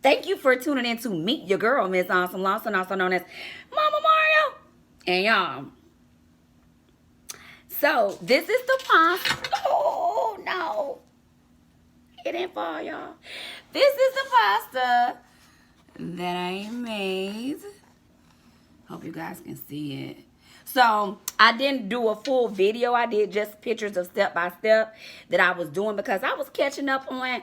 Thank you for tuning in to Meet Your Girl, Miss Awesome Lawson, also known as Mama Mario. And y'all, so this is the pasta. Oh, no. It didn't fall, y'all. This is the pasta that I made. Hope you guys can see it. So I didn't do a full video. I did just pictures of step by step that I was doing because I was catching up on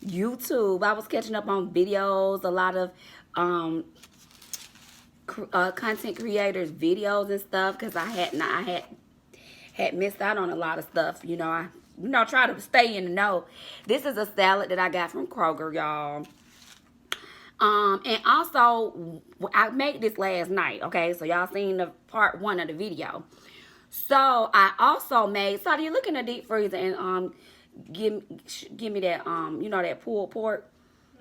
YouTube. I was catching up on videos, a lot of content creators videos and stuff, because I had missed out on a lot of stuff. I try to stay in the know. This is a salad that I got from Kroger, y'all. And also, I made this last night, okay? So y'all seen the part 1 of the video. So I also made, so you look in the deep freezer and give me that that pulled pork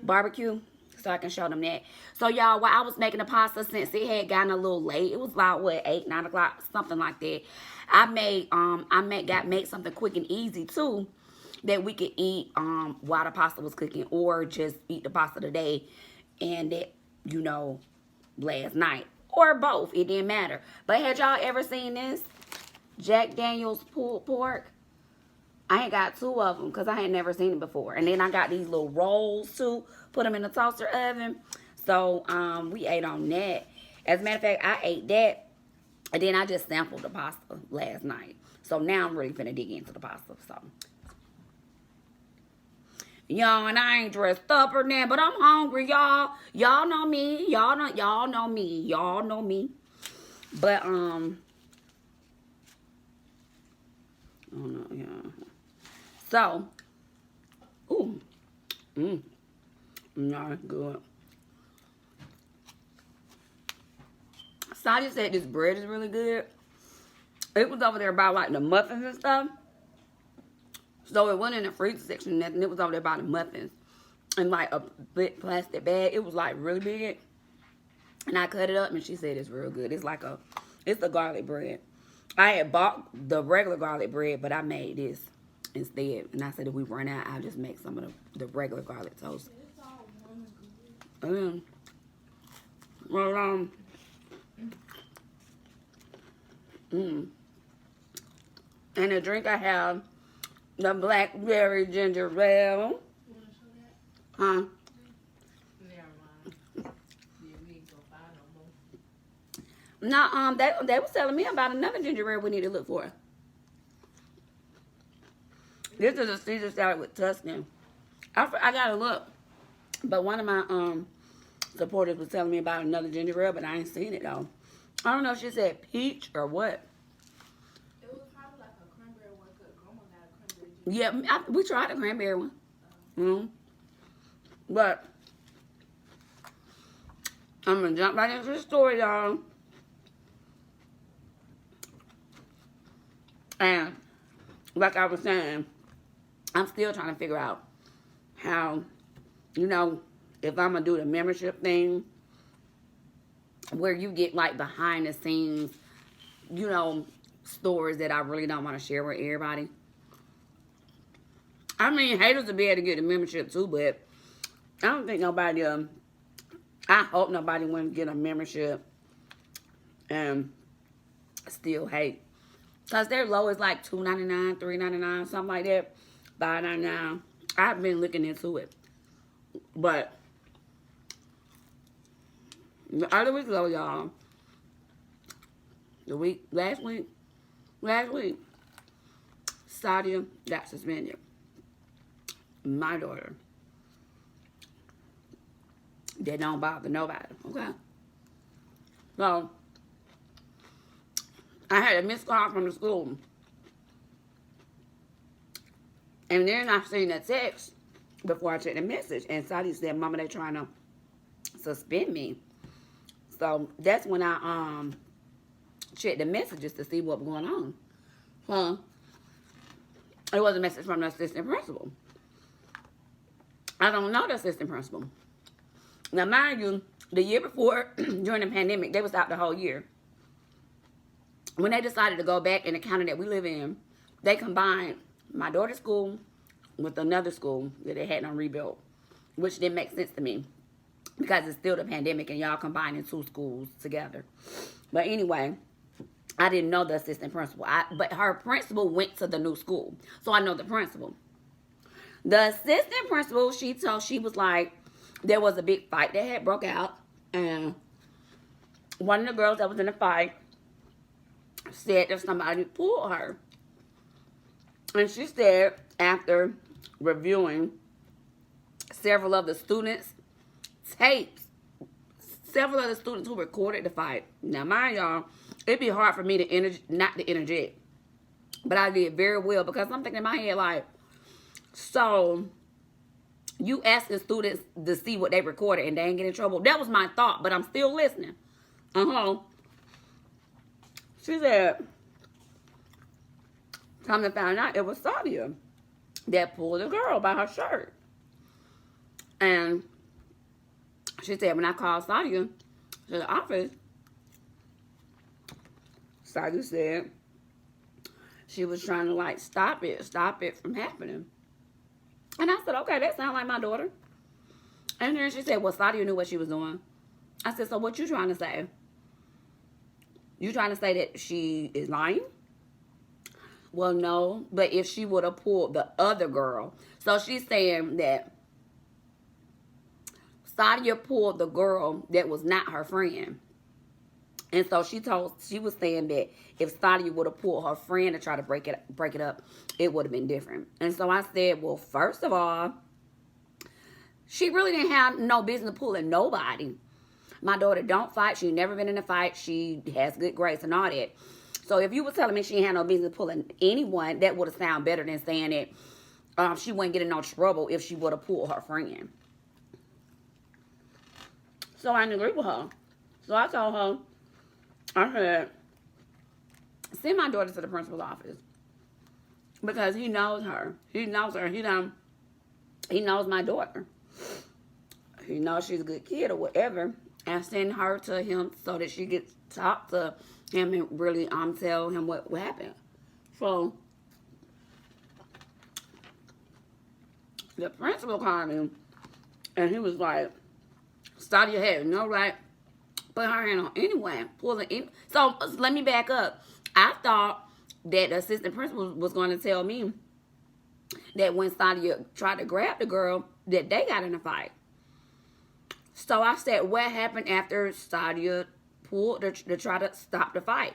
barbecue, so I can show them that. So y'all, while I was making the pasta, since it had gotten a little late, it was about what, 8, 9 o'clock, something like that. I made something quick and easy too, that we could eat while the pasta was cooking, or just eat the pasta today and that last night, or both. It didn't matter. But had y'all ever seen this Jack Daniel's pulled pork? I ain't got 2 of them because I had never seen it before. And then I got these little rolls too. Put them in the toaster oven. So we ate on that. As a matter of fact, I ate that. And then I just sampled the pasta last night. So now I'm really finna dig into the pasta. So, y'all, and I ain't dressed up or nothing, but I'm hungry, y'all. Y'all know me. Y'all know me. Y'all know me. But I don't know, yeah. So, not good. Sadia said this bread is really good. It was over there by like the muffins and stuff. So it wasn't in the freezer section and nothing. It was over there by the muffins. In like a big plastic bag. It was like really big. And I cut it up and she said it's real good. It's the garlic bread. I had bought the regular garlic bread, but I made this instead. And I said if we run out, I'll just make some of the regular garlic toast. And the drink I have, the blackberry ginger ale. Huh? No, they was telling me about another ginger ale we need to look for. This is a Caesar salad with Tuscan. I gotta look, but one of my supporters was telling me about another ginger ale, but I ain't seen it though. I don't know if she said peach or what. It was probably like a cranberry one, because Grandma got a cranberry ginger. Yeah, we tried the cranberry one. But I'm gonna jump right into the story, y'all. And like I was saying, I'm still trying to figure out how, if I'm gonna do the membership thing, where you get like behind the scenes, stories that I really don't want to share with everybody. I mean, haters will be able to get the membership too, but I don't think nobody, I hope nobody wants to get a membership and still hate. Because their low is like $2.99, $3.99, something like that, $5.99. I've been looking into it. But the other week ago, y'all, last week, Sadia got suspended. My daughter. They don't bother nobody, okay? So, I had a missed call from the school. And then I seen a text before I checked the message. And Sadia said, Mama, they trying to suspend me. So, that's when I checked the messages to see what was going on. Well, it was a message from the assistant principal. I don't know the assistant principal. Now, mind you, the year before, during the pandemic, they was out the whole year. When they decided to go back in the county that we live in, they combined my daughter's school with another school that they hadn't rebuilt. which didn't make sense to me because it's still the pandemic and y'all combining 2 schools together. But anyway, I didn't know the assistant principal. But her principal went to the new school, so I know the principal. The assistant principal, she was like, there was a big fight that had broke out, and one of the girls that was in the fight said that somebody pulled her. And she said, after reviewing several of the students' tapes, several of the students who recorded the fight. Now, mind y'all, it'd be hard for me to not to interject, but I did very well because I'm thinking in my head like, so you asking students to see what they recorded and they ain't get in trouble. That was my thought, but I'm still listening. She said, come to find out, it was Sadia that pulled the girl by her shirt. And she said, when I called Sadia to the office, Sadia said she was trying to like stop it from happening. And I said, okay, that sounds like my daughter. And then she said, well, Sadia knew what she was doing. I said, so what you trying to say? You trying to say that she is lying? Well, no, but if she would have pulled the other girl. So she's saying that Sadia pulled the girl that was not her friend. And so she was saying that if Sadia would have pulled her friend to try to break it up, it would have been different. And so I said, well, first of all, she really didn't have no business pulling nobody. My daughter don't fight. She never been in a fight. She has good grades and all that. So if you were telling me she ain't had no business pulling anyone, that would have sounded better than saying that she wouldn't get in no trouble if she would have pulled her friend. So I didn't agree with her. So I told her, I said, send my daughter to the principal's office. Because he knows her. He knows her. He knows my daughter. He knows she's a good kid or whatever. And send her to him so that she gets talk to him and really tell him what happened. So the principal called me and he was like, Sadia had no right put her hand on anyone, pulling in. So let me back up. I thought that the assistant principal was going to tell me that when Sadia tried to grab the girl, that they got in a fight. So I said, what happened after Sadia pulled to try to stop the fight?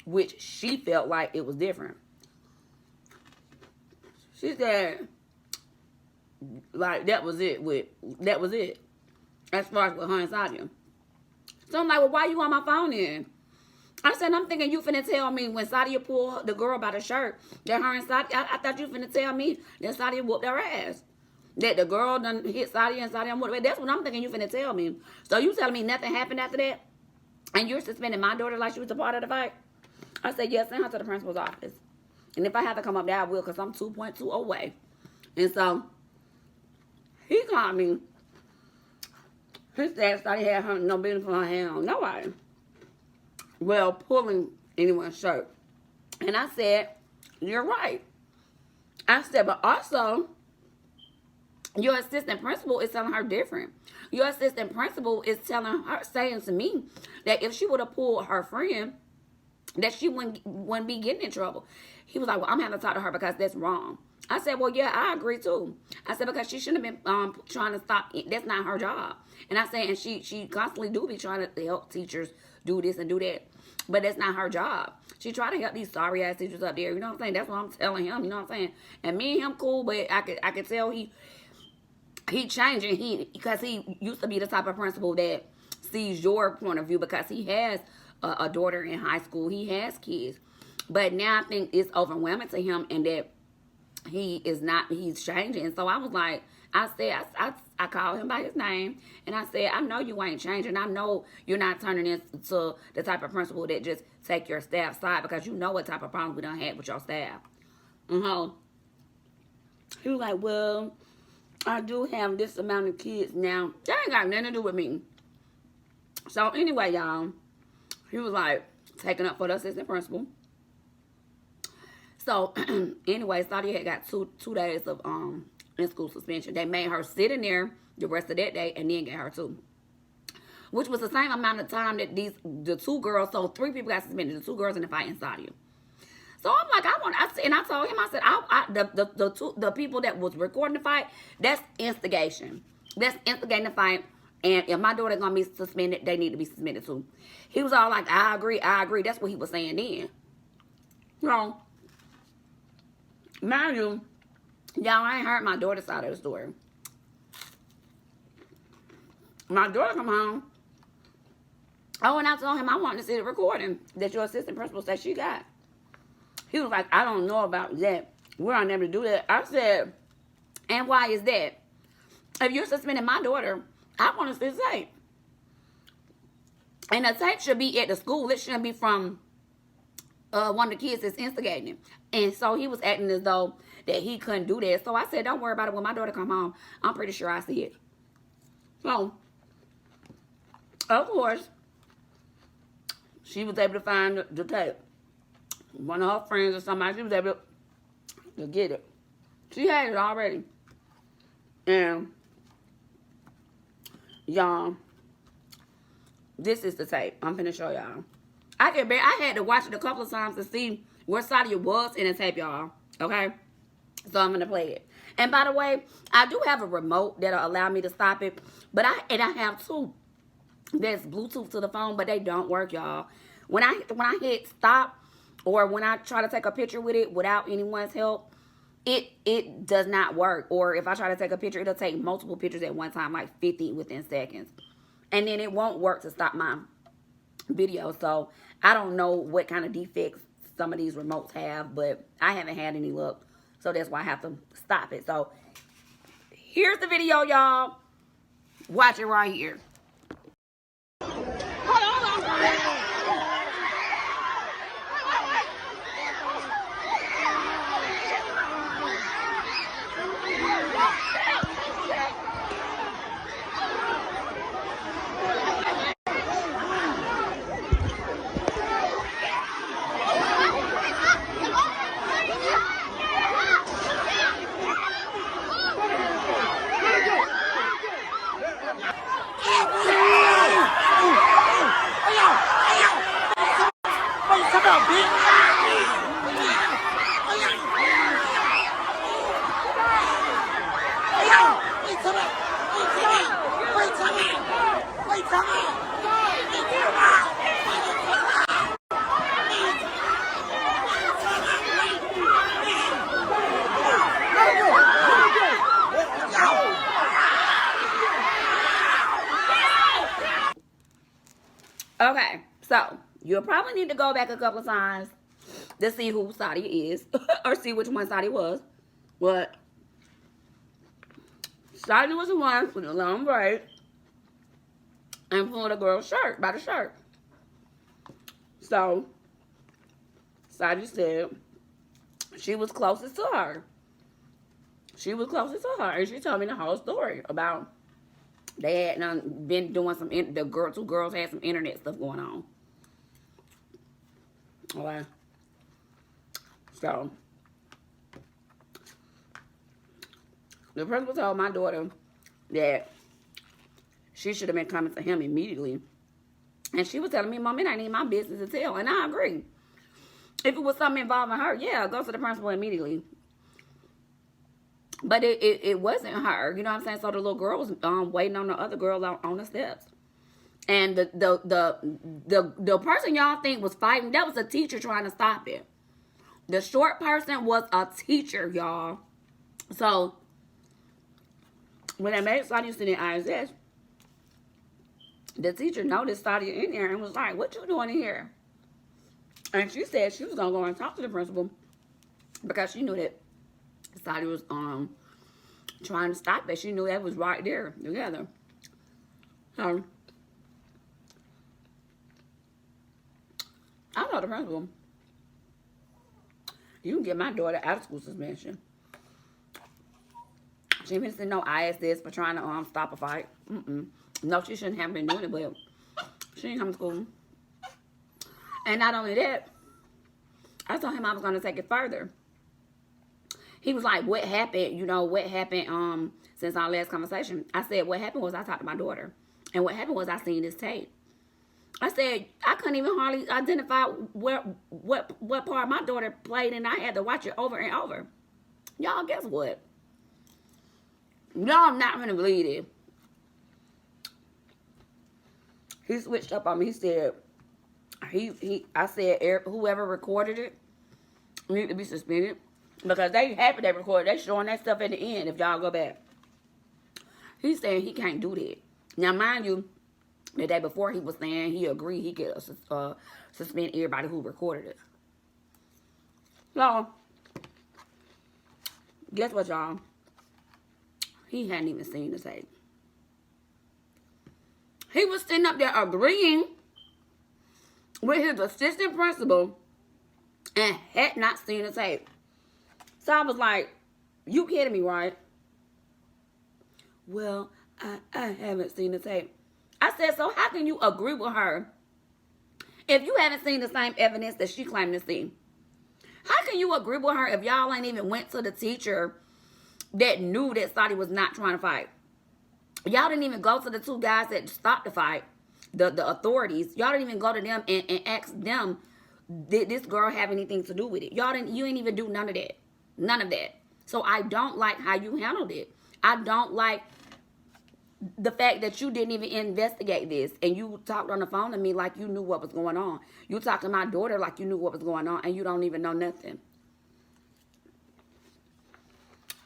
Which she felt like it was different. She said, like, that was it. As far as with her and Sadia. So I'm like, well, why you on my phone then? I said, I'm thinking you finna tell me when Sadia pulled the girl by the shirt, that her and Sadia, I thought you finna tell me that Sadia whooped her ass. That the girl done hit Sadia and Sadia whooped her. That's what I'm thinking you finna tell me. So you telling me nothing happened after that? And you're suspending my daughter like she was a part of the fight? I said, yes, send her to the principal's office. And if I have to come up there, I will, because I'm 2.2 away. And so he called me. He said Sadia had no business putting her hand on nobody. Well, pulling anyone's shirt. And I said, you're right. I said, but also, your assistant principal is telling her different. Your assistant principal is saying to me that if she would have pulled her friend, that she wouldn't be getting in trouble. He was like, well, I'm having to talk to her because that's wrong. I said, well, yeah, I agree too. I said, because she shouldn't have been trying to stop. That's not her job. And I said, and she constantly do be trying to help teachers do this and do that. But that's not her job. She tried to help these sorry ass teachers up there. You know what I'm saying? That's what I'm telling him. You know what I'm saying? And me and him cool, but I could tell he changing. Because he used to be the type of principal that sees your point of view because he has a daughter in high school. He has kids. But now I think it's overwhelming to him and that he's changing. And so I was like, I called him by his name and I said, I know you ain't changing. I know you're not turning into the type of principal that just take your staff side because you know what type of problems we done had with your staff. He was like, well, I do have this amount of kids now. That ain't got nothing to do with me. So anyway, y'all, he was like taking up for the assistant principal. So anyway, Sadia had got two days of in school suspension. They made her sit in there the rest of that day and then get her 2. Which was the same amount of time that the 2 girls, so 3 people got suspended, the 2 girls in the fight inside you. So I'm like, and I told him, I said, the people that was recording the fight, that's instigation. That's instigating the fight. And if my daughter gonna be suspended, they need to be suspended too. He was all like, I agree. That's what he was saying then. So, mind you, y'all, I ain't heard my daughter's side of the story. My daughter come home. Oh, and I told him I wanted to see the recording that your assistant principal said she got. He was like, I don't know about that. We're unable to do that. I said, and why is that? If you're suspending my daughter, I want to see the tape. And the tape should be at the school. It shouldn't be from one of the kids that's instigating. And so he was acting as though that he couldn't do that. So I said, don't worry about it. When my daughter come home, I'm pretty sure I see it. So, of course, she was able to find the tape. One of her friends or somebody, she was able to get it. She had it already. And, y'all, this is the tape. I'm finna show y'all. I had to watch it a couple of times to see where Sadia was in the tape, y'all. Okay? So I'm gonna play it. And by the way, I do have a remote that'll allow me to stop it. But I have 2 that's Bluetooth to the phone, but they don't work, y'all. When I hit stop, or when I try to take a picture with it without anyone's help, it does not work. Or if I try to take a picture, it'll take multiple pictures at one time, like 50 within seconds. And then it won't work to stop my video. So I don't know what kind of defects some of these remotes have, but I haven't had any luck. So that's why I have to stop it. So here's the video, y'all. Watch it right here. Okay, so you'll probably need to go back a couple of times to see who Sadia is, or see which one Sadia was. But Sadia was the one with the long braids and pulling the girl's shirt by the shirt. So Sadia said she was closest to her. She was closest to her, and she told me the whole story about they had been doing some. The 2 girls had some internet stuff going on. Okay. So the principal told my daughter that she should have been coming to him immediately. And she was telling me, Mom, it ain't even my business to tell. And I agree. If it was something involving her, yeah, go to the principal immediately. But it wasn't her. You know what I'm saying? So the little girl was waiting on the other girl on the steps. And the person y'all think was fighting, that was a teacher trying to stop it. The short person was a teacher, y'all. So when they made Sadia sit in ISS, the teacher noticed Sadia in there and was like, what you doing in here? And she said she was going to go and talk to the principal because she knew that Sadia was trying to stop it. She knew that was right there together. So I told the principal, you can get my daughter out of school suspension. She didn't say no ISS for trying to stop a fight. No, she shouldn't have been doing it, but she didn't come to school. And not only that, I told him I was going to take it further. he was like, what happened? You know, what happened since our last conversation? I said, what happened was I talked to my daughter. And what happened was I seen this tape. I said, I couldn't even hardly identify what part my daughter played, and I had to watch it over and over. Y'all, guess what? Y'all not gonna believe it. He switched up on me. He said, I said, whoever recorded it need to be suspended. Because they happy they recorded. They showing that stuff at the end if y'all go back. He's saying he can't do that. Now, mind you, the day before he was saying he agreed he could suspend everybody who recorded it. So, guess what, y'all? He hadn't even seen the tape. He was sitting up there agreeing with his assistant principal and had not seen the tape. So I was like, you kidding me, right? Well, I haven't seen the tape. I said, so how can you agree with her if you haven't seen the same evidence that she claimed to see? How can you agree with her if y'all ain't even went to the teacher that knew that Saudi was not trying to fight? Y'all didn't even go to the two guys that stopped the fight, the authorities. Y'all didn't even go to them and ask them, did this girl have anything to do with it? You ain't even do none of that. None of that. So I don't like how you handled it. I don't like the fact that you didn't even investigate this and you talked on the phone to me like you knew what was going on. You talked to my daughter like you knew what was going on and you don't even know nothing.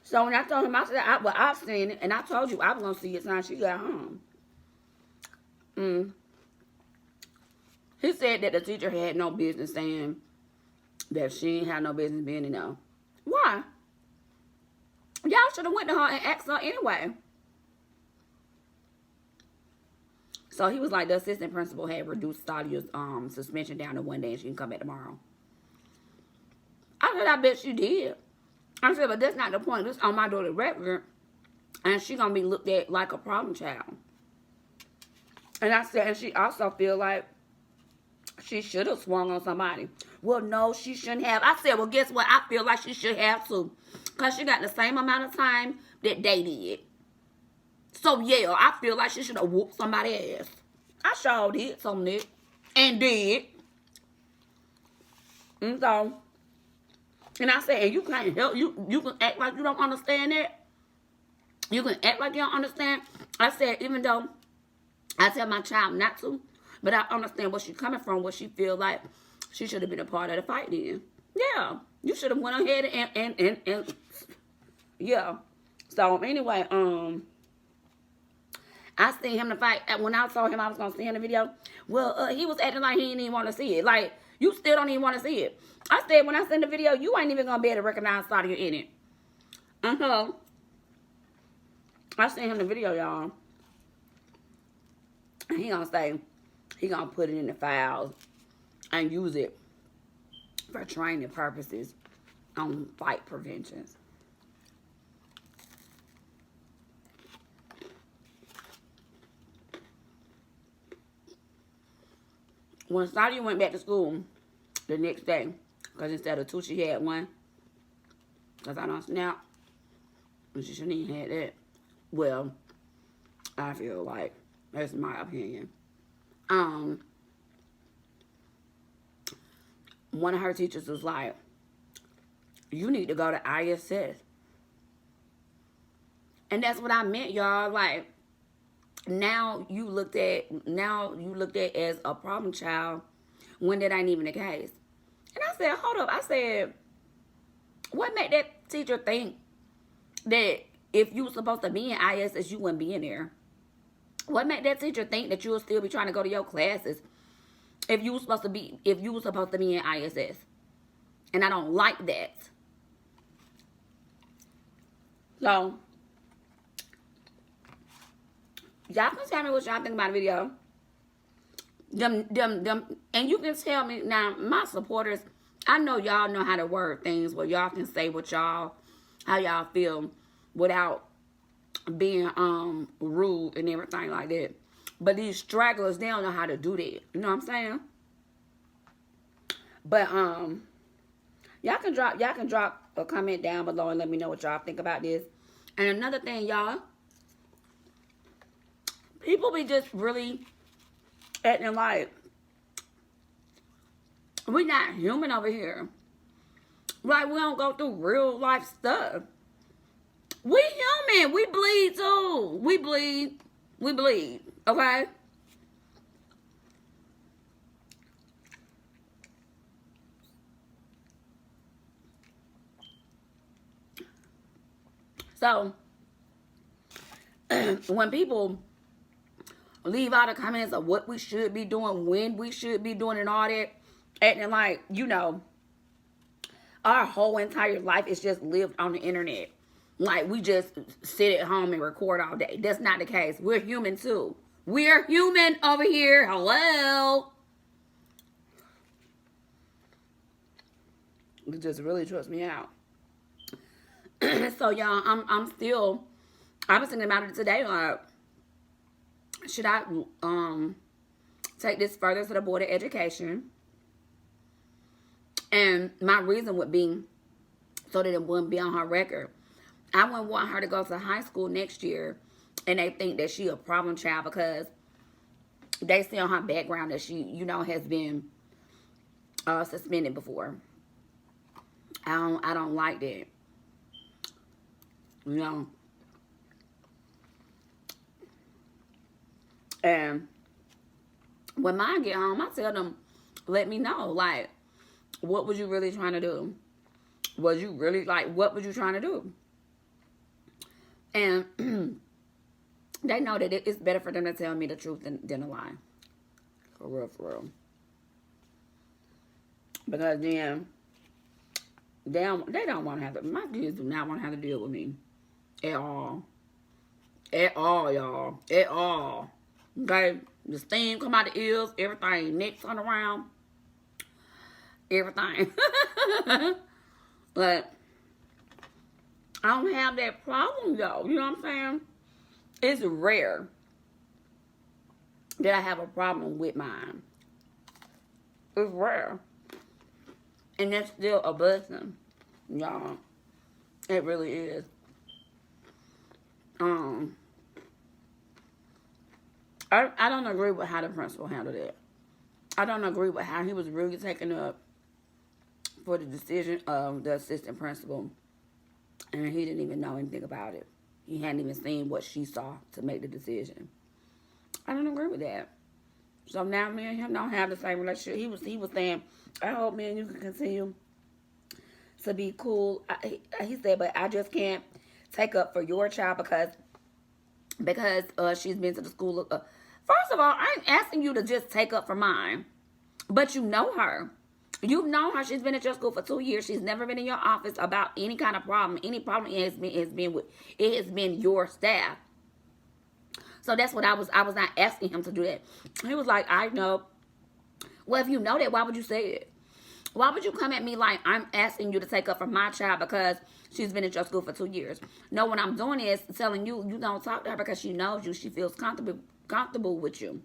So when I told him, I said, I've seen it, and I told you I was going to see it when she got home. He said that the teacher had no business saying that she ain't had no business being in there. Why? Y'all should have went to her and asked her anyway. So he was like, the assistant principal had reduced Stadia's suspension down to 1 day and she can come back tomorrow. I said, I bet she did. I said, but that's not the point. This on my daughter's record, and she gonna be looked at like a problem child. And I said, and she also feel like she should have swung on somebody. Well, no, she shouldn't have. I said, well, guess what? I feel like she should have too, because she got the same amount of time that they did. So yeah, I feel like she should have whooped somebody's ass. I sure did something that, and did. And so. And I said, and you can't help, you can act like you don't understand that. You can act like you don't understand. I said, even though I tell my child not to, but I understand where she's coming from, what she feel like she should have been a part of the fight then. Yeah, you should have went ahead and yeah. So anyway, I seen him to fight. When I told him I was going to see him in the video, well, he was acting like he didn't even want to see it. Like, you still don't even want to see it. I said, when I send the video, you ain't even going to be able to recognize Sadia in it. I sent him the video, y'all. And he going to say, he going to put it in the files and use it for training purposes on fight preventions. When Sadia went back to school the next day, because instead of 2, she had 1. Because I don't snap. And she shouldn't even have that. Well, I feel like, that's my opinion. One of her teachers was like, you need to go to ISS. And that's what I meant, y'all. Like, now you looked at as a problem child when that ain't even the case. And I said, hold up. I said, what made that teacher think that if you were supposed to be in ISS, you wouldn't be in there? What made that teacher think that you would still be trying to go to your classes if you were supposed to be in ISS? And I don't like that. So, y'all can tell me what y'all think about the video. And you can tell me now, my supporters, I know y'all know how to word things where y'all can say how y'all feel without being rude and everything like that. But these stragglers, they don't know how to do that. You know what I'm saying? But Y'all can drop a comment down below and let me know what y'all think about this. And another thing, y'all, people be just really acting like we not human over here. Like we don't go through real life stuff. We human. We bleed too. We bleed. We bleed. Okay? So, when people leave out the comments of what we should be doing, when we should be doing, and all that, acting like, you know, our whole entire life is just lived on the internet. Like, we just sit at home and record all day. That's not the case. We're human, too. We're human over here. Hello? It just really trips me out. So, y'all, I was thinking about it today, like, should I take this further to the Board of Education? And my reason would be so that it wouldn't be on her record. I wouldn't want her to go to high school next year and they think that she a problem child because they see on her background that she, you know, has been suspended before. I don't like that. You know. And when mine get home, I tell them, let me know, like, what was you really trying to do? Was you really, like, what was you trying to do? And they know that it's better for them to tell me the truth than a lie. For real, for real. Because then, they don't want to have to, my kids do not want to have to deal with me. At all. At all, y'all. At all. Okay? The steam come out the ears, everything, neck turn around. Everything. But I don't have that problem, though. You know what I'm saying? It's rare that I have a problem with mine. It's rare. And that's still a blessing, y'all. It really is. I don't agree with how the principal handled it. I don't agree with how he was really taken up for the decision of the assistant principal. And he didn't even know anything about it. He hadn't even seen what she saw to make the decision. I don't agree with that. So now me and him don't have the same relationship. He was saying, I hope me and you can continue to be cool. He said, but I just can't take up for your child because she's been to the school. First of all, I ain't asking you to just take up for mine. But you know her. You've known her. She's been at your school for 2 years. She's never been in your office about any kind of problem. Any problem it has been your staff. So that's what I was not asking him to do that. He was like, I know. Well, if you know that, why would you say it? Why would you come at me like I'm asking you to take up for my child because she's been at your school for 2 years? No, what I'm doing is telling you, you don't talk to her because she knows you. She feels comfortable with you.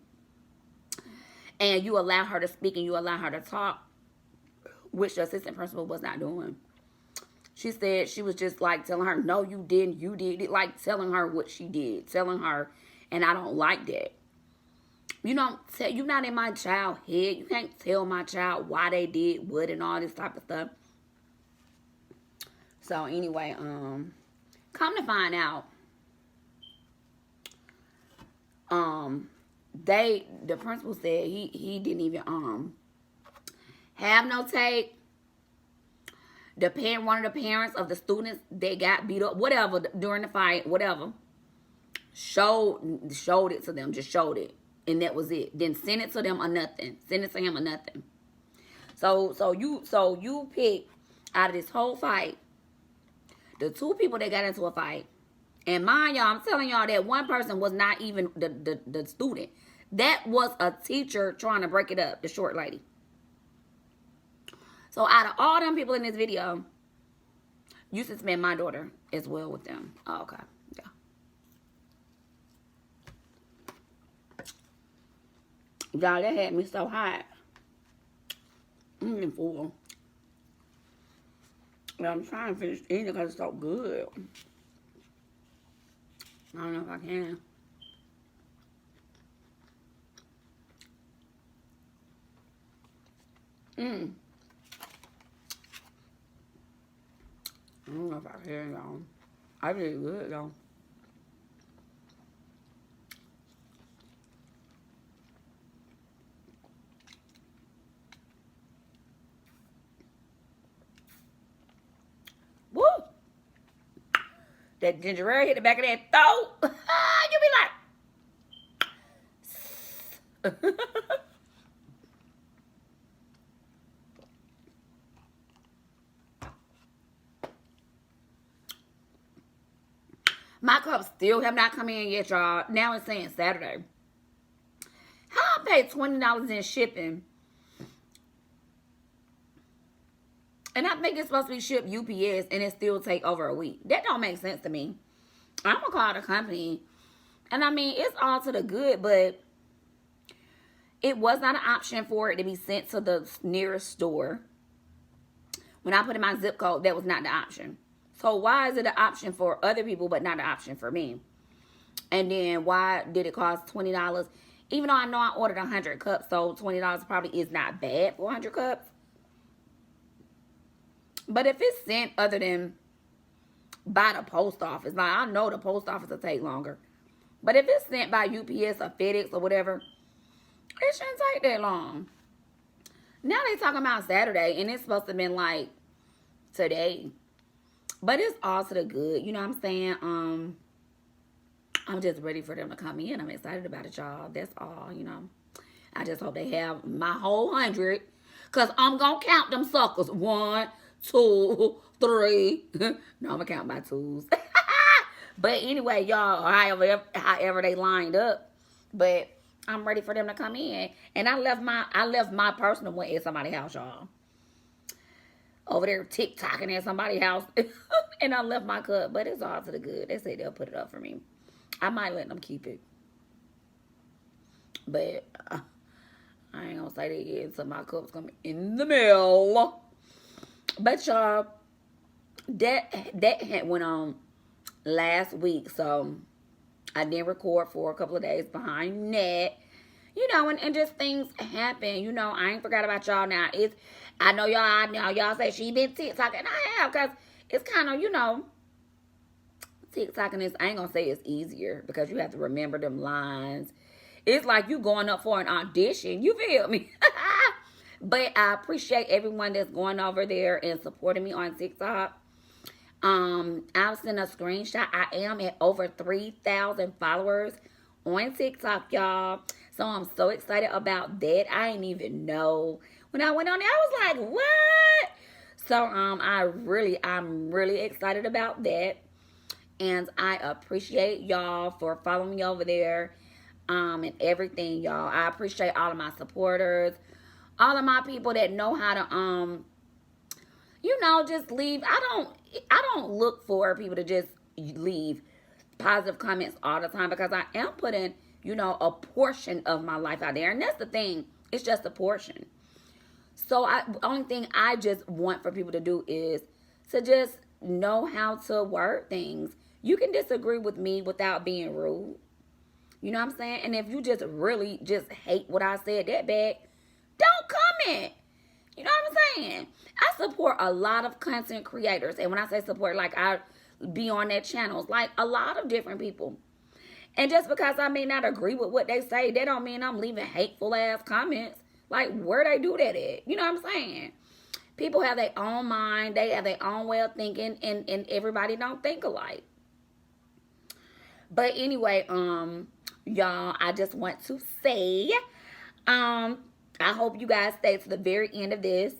And you allow her to speak and you allow her to talk, which the assistant principal was not doing. She said she was just like telling her, no, you didn't, you did it. Like telling her what she did. Telling her, and I don't like that. You don't tell, you're not in my child's head. You can't tell my child why they did what and all this type of stuff. So anyway, come to find out, the principal said he didn't even have no tape. One of the parents of the students that got beat up, whatever, during the fight, whatever, showed it to them, just showed it. And that was it. Then send it to them or nothing. Send it to him or nothing. So you pick out of this whole fight the 2 people that got into a fight. And mind y'all, I'm telling y'all that one person was not even the student. That was a teacher trying to break it up, the short lady. So out of all them people in this video, you suspend my daughter as well with them. Oh, okay. Yeah. Y'all, that had me so hot. Full. And I'm trying to finish eating it because it's so good. I don't know if I can. I don't know if I can, y'all. I did good, though. Woo! That ginger ale hit the back of that throat. You be like... My cups still have not come in yet, y'all. Now it's saying Saturday. How I paid $20 in shipping? And I think it's supposed to be shipped UPS and it still take over a week. That don't make sense to me. I'm going to call the company. And I mean, it's all to the good, but it was not an option for it to be sent to the nearest store. When I put in my zip code, that was not the option. So why is it an option for other people but not an option for me? And then why did it cost $20? Even though I know I ordered 100 cups, so $20 probably is not bad for 100 cups. But if it's sent other than by the post office, like I know the post office will take longer. But if it's sent by UPS or FedEx or whatever, it shouldn't take that long. Now they talking about Saturday, and it's supposed to have been like today. But it's all to the good. You know what I'm saying? I'm just ready for them to come in. I'm excited about it, y'all. That's all, you know. I just hope they have my whole 100. Because I'm going to count them suckers. 1, 2, 3. No, I'm going to count my twos. But anyway, y'all, however they lined up. But I'm ready for them to come in. And I left my personal one at somebody's house, y'all. Over there TikToking at somebody's house. And I left my cup. But it's all to the good. They say they'll put it up for me. I might let them keep it. But I ain't gonna say that yet until my cup's coming in the mail. But y'all, that had went on last week. So I didn't record for a couple of days behind that. You know, and just things happen. You know, I ain't forgot about y'all now. I know y'all say she been TikToking. I have, because it's kind of, you know, TikToking is, I ain't gonna say it's easier because you have to remember them lines. It's like you going up for an audition. You feel me? But I appreciate everyone that's going over there and supporting me on TikTok. I'll send a screenshot. I am at over 3,000 followers on TikTok, y'all. So I'm so excited about that. I didn't even know. When I went on there, I was like, what? So I'm really excited about that. And I appreciate y'all for following me over there. And everything, y'all. I appreciate all of my supporters. All of my people that know how to you know, just leave. I don't look for people to just leave positive comments all the time, because I am putting, you know, a portion of my life out there. And that's the thing. It's just a portion. So the only thing I just want for people to do is to just know how to word things. You can disagree with me without being rude. You know what I'm saying? And if you just really just hate what I said that bad, don't comment. You know what I'm saying? I support a lot of content creators. And when I say support, like I be on their channels, like a lot of different people. And just because I may not agree with what they say, that don't mean I'm leaving hateful ass comments. Like, where they do that at? You know what I'm saying? People have their own mind. They have their own way of thinking. And everybody don't think alike. But anyway, y'all, I just want to say, I hope you guys stay to the very end of this.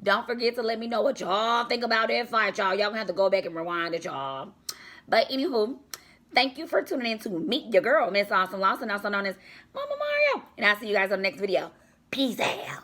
Don't forget to let me know what y'all think about that fight, y'all. Y'all gonna have to go back and rewind it, y'all. But anywho, thank you for tuning in to meet your girl, Miss Awesome Lawson, also known as Mama Mario. And I'll see you guys on the next video. Peace out.